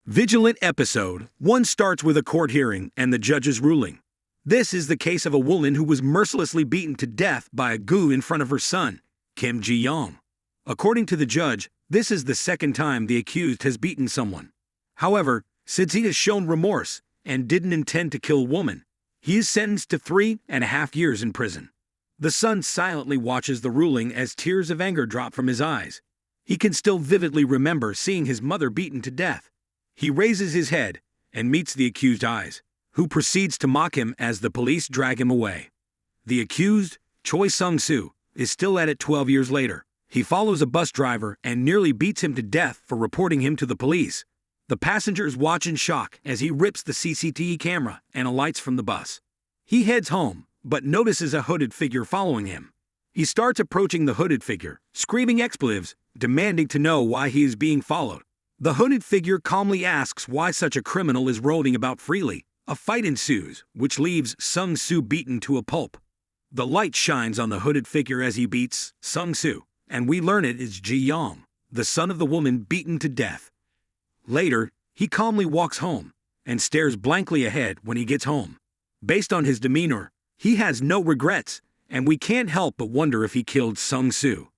Vigilant episode 1 starts with a court hearing and the judge's ruling. This is the case of a woman who was mercilessly beaten to death by a gu in front of her son, Kim Ji-young. According to the judge, this is the second time the accused has beaten someone. However, since he has shown remorse and didn't intend to kill a woman, he is sentenced to 3.5 years in prison. The son silently watches the ruling as tears of anger drop from his eyes. He can still vividly remember seeing his mother beaten to death. He raises his head and meets the accused's eyes, who proceeds to mock him as the police drag him away. The accused, Choi Sung-soo, is still at it 12 years later. He follows a bus driver and nearly beats him to death for reporting him to the police. The passengers watch in shock as he rips the CCTV camera and alights from the bus. He heads home, but notices a hooded figure following him. He starts approaching the hooded figure, screaming expletives, demanding to know why he is being followed. The hooded figure calmly asks why such a criminal is roving about freely. A fight ensues, which leaves Sung-soo beaten to a pulp. The light shines on the hooded figure as he beats Sung-soo, and we learn it is Ji-young, the son of the woman beaten to death. Later, he calmly walks home and stares blankly ahead when he gets home. Based on his demeanor, he has no regrets, and we can't help but wonder if he killed Sung-soo.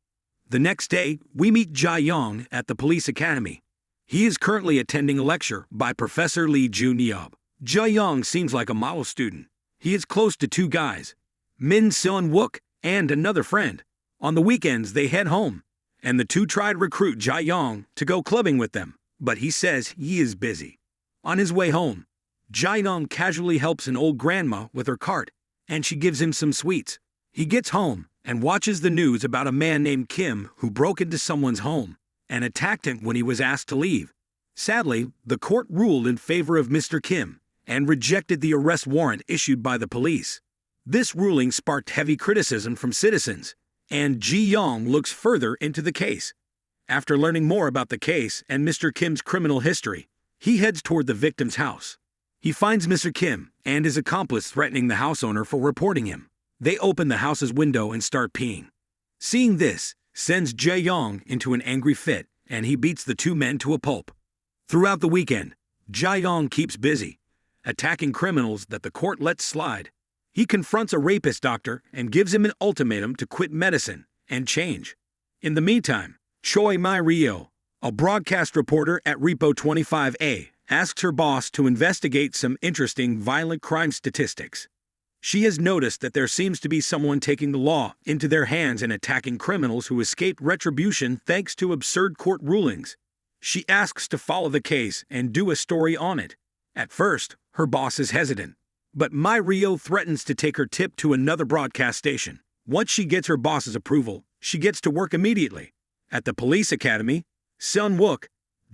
The next day, we meet Ji-young at the police academy. He is currently attending a lecture by Professor Lee Jun-yeob. Ji-young seems like a model student. He is close to two guys, Min Seon-wook and another friend. On the weekends, they head home, and the two try to recruit Ji-young to go clubbing with them, but he says he is busy. On his way home, Ji-young casually helps an old grandma with her cart, and she gives him some sweets. He gets home and watches the news about a man named Kim who broke into someone's home and attacked him when he was asked to leave. Sadly, the court ruled in favor of Mr. Kim and rejected the arrest warrant issued by the police. This ruling sparked heavy criticism from citizens, and Ji-young looks further into the case. After learning more about the case and Mr. Kim's criminal history, he heads toward the victim's house. He finds Mr. Kim and his accomplice threatening the house owner for reporting him. They open the house's window and start peeing. Seeing this sends Ji-young into an angry fit, and he beats the two men to a pulp. Throughout the weekend, Ji-young keeps busy, attacking criminals that the court lets slide. He confronts a rapist doctor and gives him an ultimatum to quit medicine and change. In the meantime, Choi Mi-ryo, a broadcast reporter at Repo 25A, asks her boss to investigate some interesting violent crime statistics. She has noticed that there seems to be someone taking the law into their hands and attacking criminals who escaped retribution thanks to absurd court rulings. She asks to follow the case and do a story on it. At first, her boss is hesitant, but Mi-ryo threatens to take her tip to another broadcast station. Once she gets her boss's approval, she gets to work immediately. At the police academy, Seon-wook,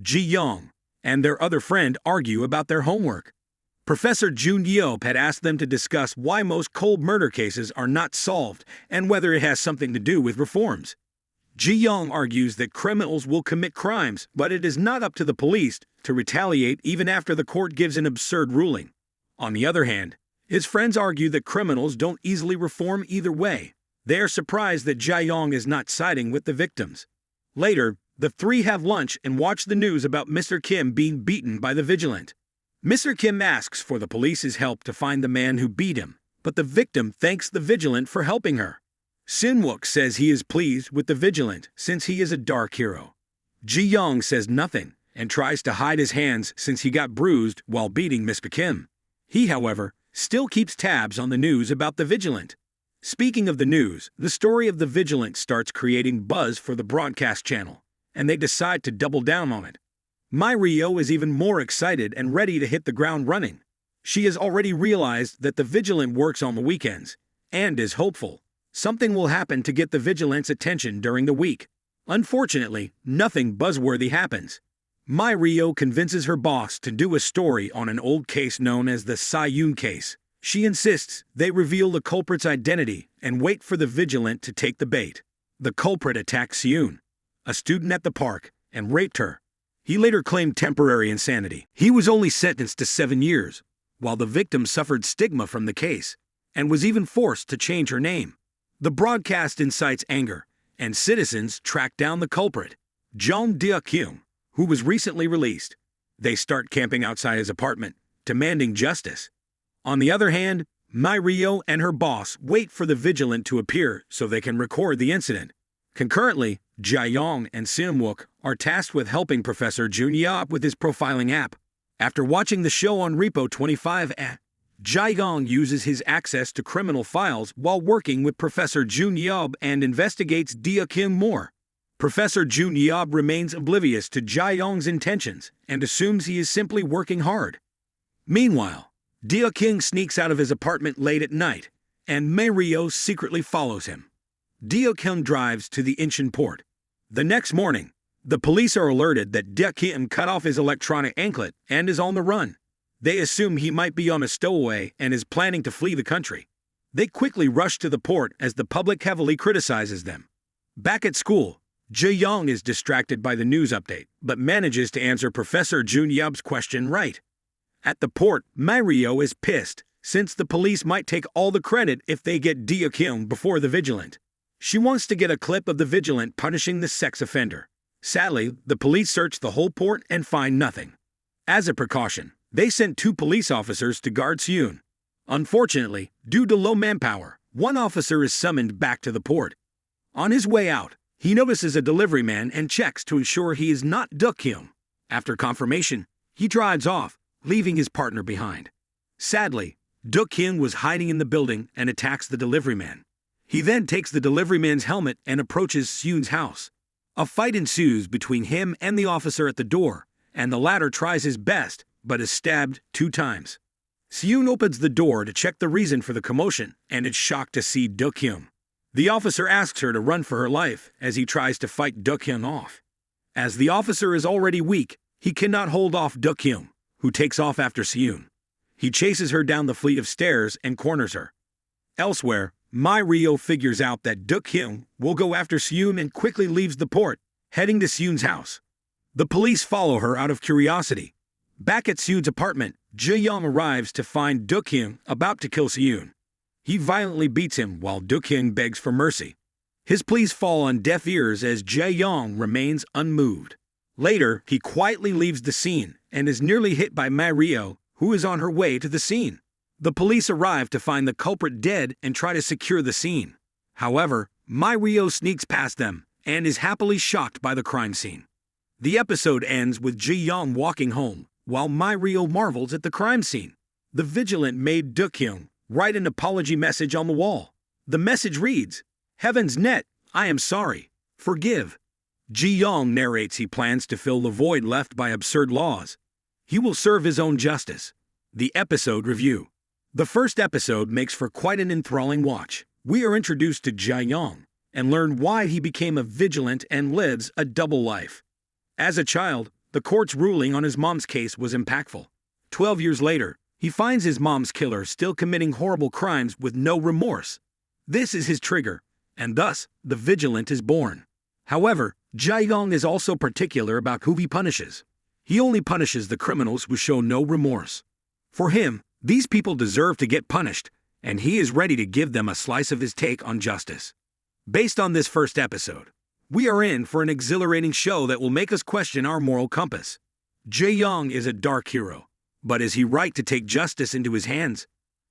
Ji-young, and their other friend argue about their homework. Professor Jun-yeob had asked them to discuss why most cold murder cases are not solved and whether it has something to do with reforms. Ji-young argues that criminals will commit crimes, but it is not up to the police to retaliate even after the court gives an absurd ruling. On the other hand, his friends argue that criminals don't easily reform either way. They are surprised that Ji-young is not siding with the victims. Later, the three have lunch and watch the news about Mr. Kim being beaten by the Vigilante. Mr. Kim asks for the police's help to find the man who beat him, but the victim thanks the Vigilante for helping her. Seon-wook says he is pleased with the Vigilante since he is a dark hero. Ji-young says nothing and tries to hide his hands since he got bruised while beating Mr. Kim. He, however, still keeps tabs on the news about the Vigilante. Speaking of the news, the story of the Vigilante starts creating buzz for the broadcast channel, and they decide to double down on it. Mi-ryo is even more excited and ready to hit the ground running. She has already realized that the Vigilante works on the weekends, and is hopeful something will happen to get the Vigilante's attention during the week. Unfortunately, nothing buzzworthy happens. Mi-ryo convinces her boss to do a story on an old case known as the Sa-yoon case. She insists they reveal the culprit's identity and wait for the Vigilante to take the bait. The culprit attacked Seon, a student at the park, and raped her. He later claimed temporary insanity. He was only sentenced to 7 years, while the victim suffered stigma from the case, and was even forced to change her name. The broadcast incites anger, and citizens track down the culprit, Jong Deok-kyung, who was recently released. They start camping outside his apartment, demanding justice. On the other hand, Rio and her boss wait for the Vigilant to appear so they can record the incident. Concurrently, Jae-young and Seung-wook are tasked with helping Professor Jun-yeop with his profiling app. After watching the show on Repo 25, Jae-young uses his access to criminal files while working with Professor Jun-yeop and investigates Deok-hyun more. Professor Jun-yeop remains oblivious to Jae-young's intentions and assumes he is simply working hard. Meanwhile, Deok-hyun sneaks out of his apartment late at night, and Rio secretly follows him. Deok-hyun drives to the Incheon port. The next morning, the police are alerted that Deok-hyun cut off his electronic anklet and is on the run. They assume he might be on a stowaway and is planning to flee the country. They quickly rush to the port as the public heavily criticizes them. Back at school, Jae-young is distracted by the news update, but manages to answer Professor Jun-yeop's question right. At the port, Rio is pissed, since the police might take all the credit if they get Deok-hyun before the Vigilant. She wants to get a clip of the Vigilant punishing the sex offender. Sadly, the police search the whole port and find nothing. As a precaution, they sent 2 police officers to guard Seung. Unfortunately, due to low manpower, one officer is summoned back to the port. On his way out, he notices a delivery man and checks to ensure he is not Deok-hyun. After confirmation, he drives off, leaving his partner behind. Sadly, Deok-hyun was hiding in the building and attacks the delivery man. He then takes the delivery man's helmet and approaches Seung's house. A fight ensues between him and the officer at the door, and the latter tries his best, but is stabbed 2 times. Seung opens the door to check the reason for the commotion and is shocked to see Deok-hyun. The officer asks her to run for her life as he tries to fight Deok-hyun off. As the officer is already weak, he cannot hold off Deok-hyun, who takes off after Seung. He chases her down the flight of stairs and corners her. Elsewhere, Rio figures out that Deok-hyun will go after Seung and quickly leaves the port, heading to Seung's house. The police follow her out of curiosity. Back at Seung's apartment, Jae-young arrives to find Deok-hyun about to kill Seung. He violently beats him while Deok-hyun begs for mercy. His pleas fall on deaf ears as Jae-young remains unmoved. Later, he quietly leaves the scene and is nearly hit by Rio, who is on her way to the scene. The police arrive to find the culprit dead and try to secure the scene. However, Rio sneaks past them and is happily shocked by the crime scene. The episode ends with Jae-young walking home, while Rio marvels at the crime scene. The Vigilant made Deok-hyun write an apology message on the wall. The message reads, "Heaven's net, I am sorry. Forgive." Jae-young narrates he plans to fill the void left by absurd laws. He will serve his own justice. The episode review. The first episode makes for quite an enthralling watch. We are introduced to Jae-young and learn why he became a Vigilant and lives a double life. As a child, the court's ruling on his mom's case was impactful. 12 years later, he finds his mom's killer still committing horrible crimes with no remorse. This is his trigger, and thus, the Vigilant is born. However, Jae-young is also particular about who he punishes. He only punishes the criminals who show no remorse. For him, these people deserve to get punished, and he is ready to give them a slice of his take on justice. Based on this first episode, we are in for an exhilarating show that will make us question our moral compass. Jae-young is a dark hero, but is he right to take justice into his hands?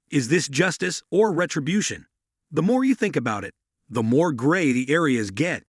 Is this justice or retribution? The more you think about it, the more gray the areas get.